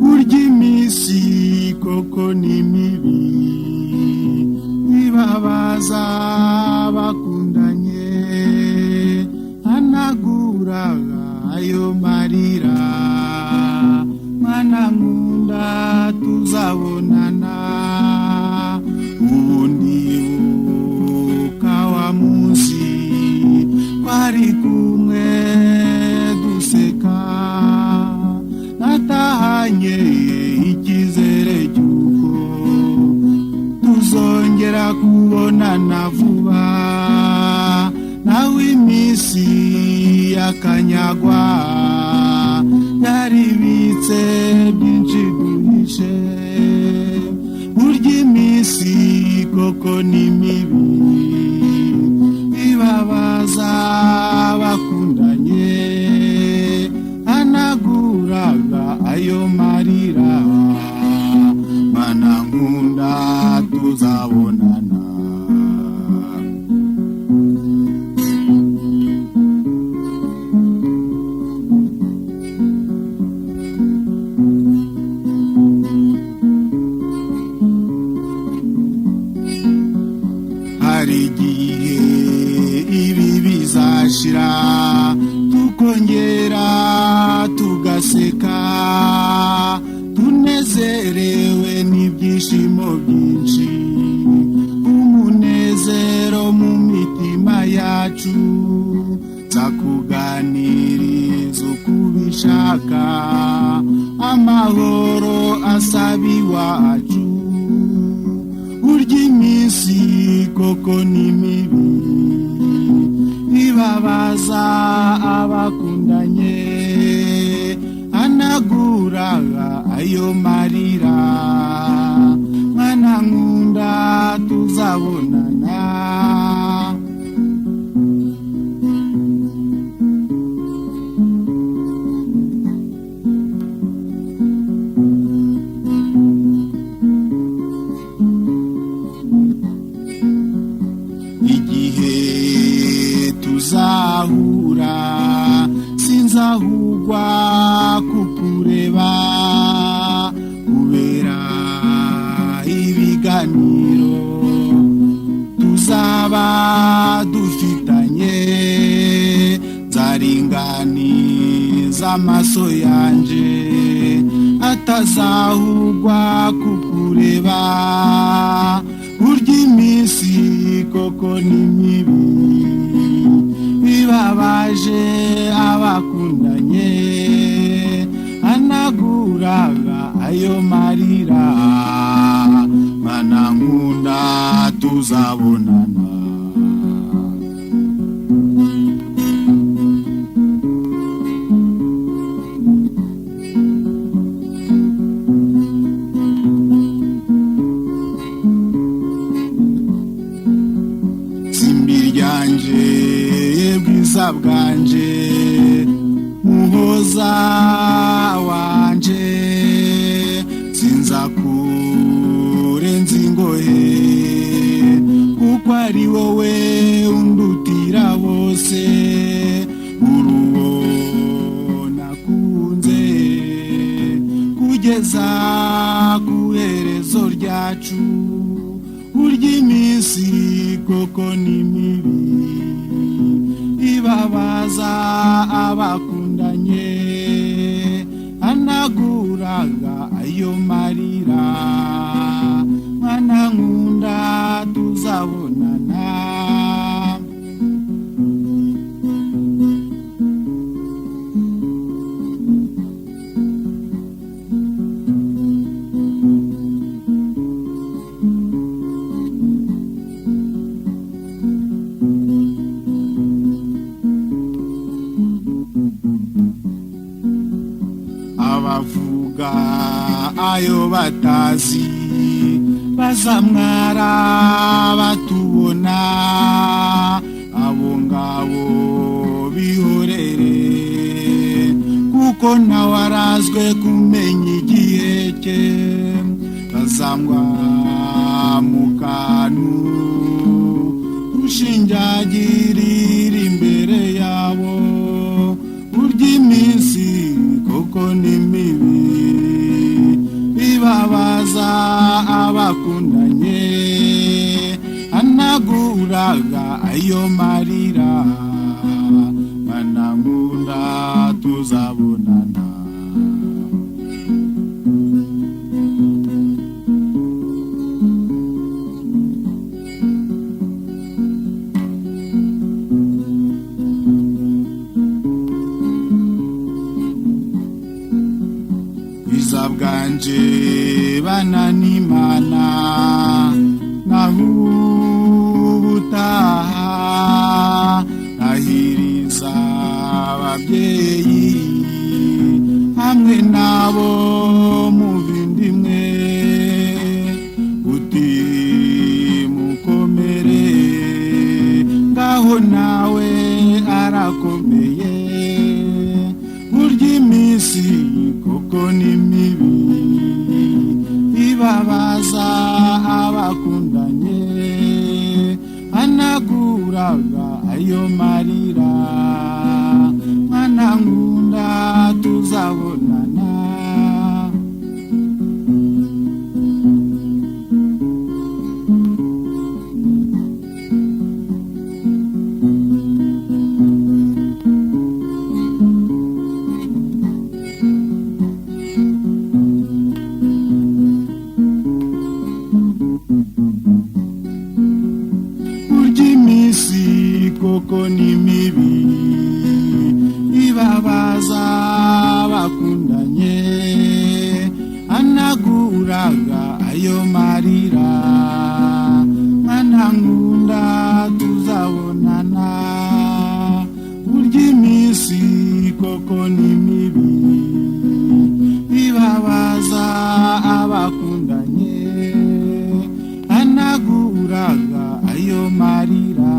burya iminsi koko ni mibi ibabaza bakundanye hanagura ayo marira mwana nkunda tuzabonana ubundi ukawa munsi twari kumwe duseka natahanye ikizere cy'uko tuzongera kubonana vuba nawe iminsi yakanyagwa yaribitse byinshi duhishe burya iminsi koko ni mibi ibabaza bakundanye hanaguraga ayo marira mana nkunda tuzabonana hari igihe ibi bizashira tukongera tugaseka tunezerewe n'ibyishimo byinshi umunezero mu mitima yacu nzakuganiriza uko ubishaka amahoro asaba iwacu burya iminsi koko ni mibi ibabaza abakundanye hanaguraga ayo marira mwana nkunda tuzabonana igihe tuzahura sinzahugwa kukureba kubera ibiganiro tuzaba dufitanye nzaringaniza amaso yanje atazahugwa kukureba burya iminsi koko ni mibi bibabaje abakundanye hanaguraga ayo marira mana nkunda tuzabonana bwiza bwanje muhoza wanje sinza kurenza ingohe kuko ari wowe undutira bose uruwo nakunze kugeza ku iherezo ryacu burya iminsi koko ni mibi ibabaza abakundanye hanaguraga ayo marira mwana nkunda tuzabonana abavuga ayo batazi bazamwara batubona abo ngabo bihorere kuko ntawarazwe kumenya igihe cye bazangwa mu kantu rushinjagirira imbere yabo burya iminsi koko ni mibi ibabaza abakundanye anaguraga ayo marira banangunda tuzabonana bwanje bananimana nahubutaha nahiriza ababyeyi hamwe nabo mu bindi mwe uti mukomere ngaho nawe arakomeye burya iminsi koko ni mibi ibabaza abakundanye anaguraga ayo marira mwana nkunda tuzabonana koko ni mibi ibabaza bakundanye anaguraga ayo marira mwana nkunda tuzabonana burya iminsi koko ni mibi ibabaza abakundanye anaguraga ayo marira